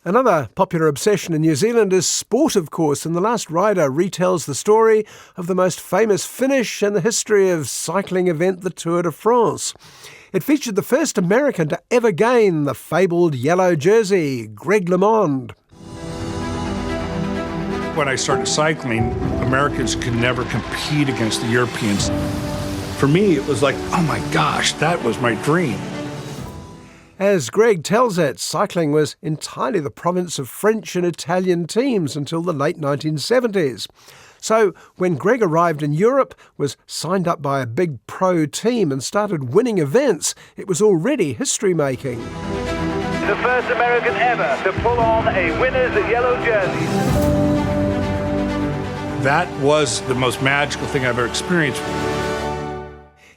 Another popular obsession in New Zealand is sport, of course, and The Last Rider retells the story of the most famous finish in the history of cycling event, the Tour de France. It featured the first American to ever gain the fabled yellow jersey, Greg LeMond. When I started cycling, Americans could never compete against the Europeans. For me, it was like, oh my gosh, that was my dream. As Greg tells it, cycling was entirely the province of French and Italian teams until the late 1970s. So when Greg arrived in Europe, was signed up by a big pro team and started winning events, it was already history-making. The first American ever to pull on a winner's yellow jersey. That was the most magical thing I've ever experienced.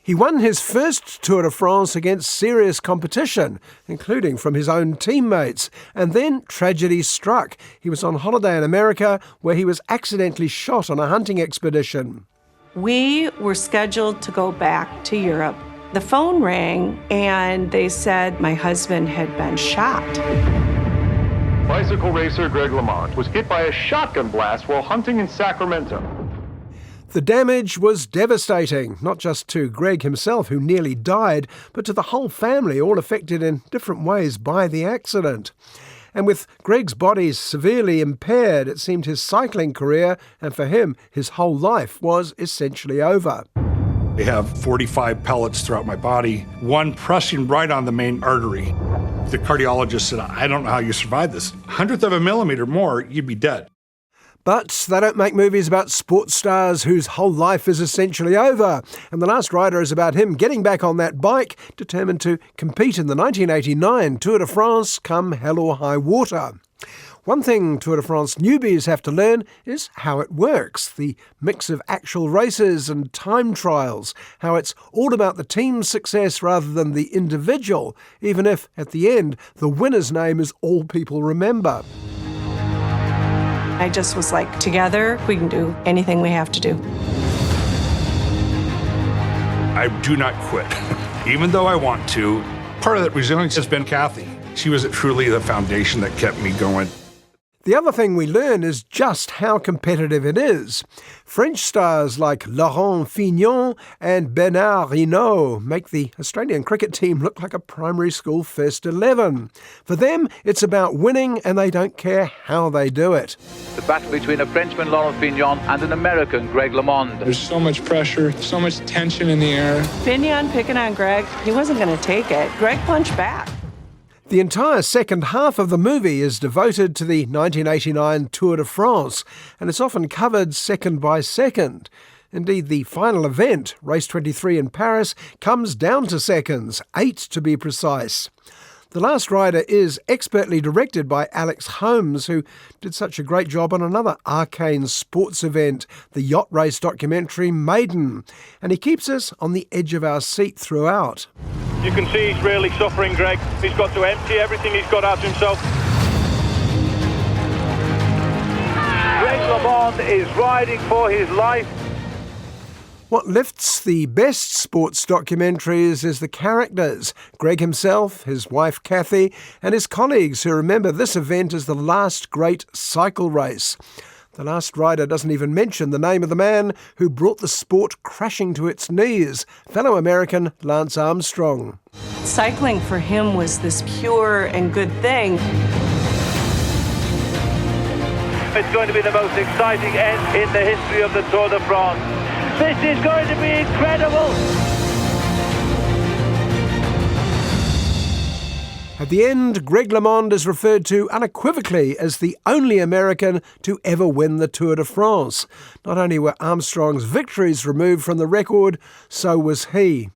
He won his first Tour de France against serious competition, including from his own teammates. And then tragedy struck. He was on holiday in America where he was accidentally shot on a hunting expedition. We were scheduled to go back to Europe. The phone rang and they said my husband had been shot. Bicycle racer Greg LeMond was hit by a shotgun blast while hunting in Sacramento. The damage was devastating, not just to Greg himself, who nearly died, but to the whole family, all affected in different ways by the accident. And with Greg's body severely impaired, it seemed his cycling career, and for him, his whole life, was essentially over. I have 45 pellets throughout my body, one pressing right on the main artery. The cardiologist said, I don't know how you survived this. 100th of a millimeter more, you'd be dead. But they don't make movies about sports stars whose whole life is essentially over. And The Last Rider is about him getting back on that bike, determined to compete in the 1989 Tour de France come hell or high water. One thing Tour de France newbies have to learn is how it works, the mix of actual races and time trials, how it's all about the team's success rather than the individual, even if, at the end, the winner's name is all people remember. I just was like, together, we can do anything we have to do. I do not quit, even though I want to. Part of that resilience has been Kathy. She was truly the foundation that kept me going. The other thing we learn is just how competitive it is. French stars like Laurent Fignon and Bernard Hinault make the Australian cricket team look like a primary school first 11. For them, it's about winning and they don't care how they do it. The battle between a Frenchman, Laurent Fignon, and an American, Greg LeMond. There's so much pressure, so much tension in the air. Fignon picking on Greg, he wasn't going to take it. Greg punched back. The entire second half of the movie is devoted to the 1989 Tour de France, and it's often covered second by second. Indeed, the final event, Race 23 in Paris, comes down to seconds, 8 to be precise. The Last Rider is expertly directed by Alex Holmes, who did such a great job on another arcane sports event, the yacht race documentary Maiden, and he keeps us on the edge of our seat throughout. You can see he's really suffering, Greg. He's got to empty everything he's got out of himself. Greg LeMond is riding for his life. What lifts the best sports documentaries is the characters, Greg himself, his wife Kathy, and his colleagues who remember this event as the last great cycle race. The Last Rider doesn't even mention the name of the man who brought the sport crashing to its knees, fellow American Lance Armstrong. Cycling for him was this pure and good thing. It's going to be the most exciting end in the history of the Tour de France. This is going to be incredible. At the end, Greg LeMond is referred to unequivocally as the only American to ever win the Tour de France. Not only were Armstrong's victories removed from the record, so was he.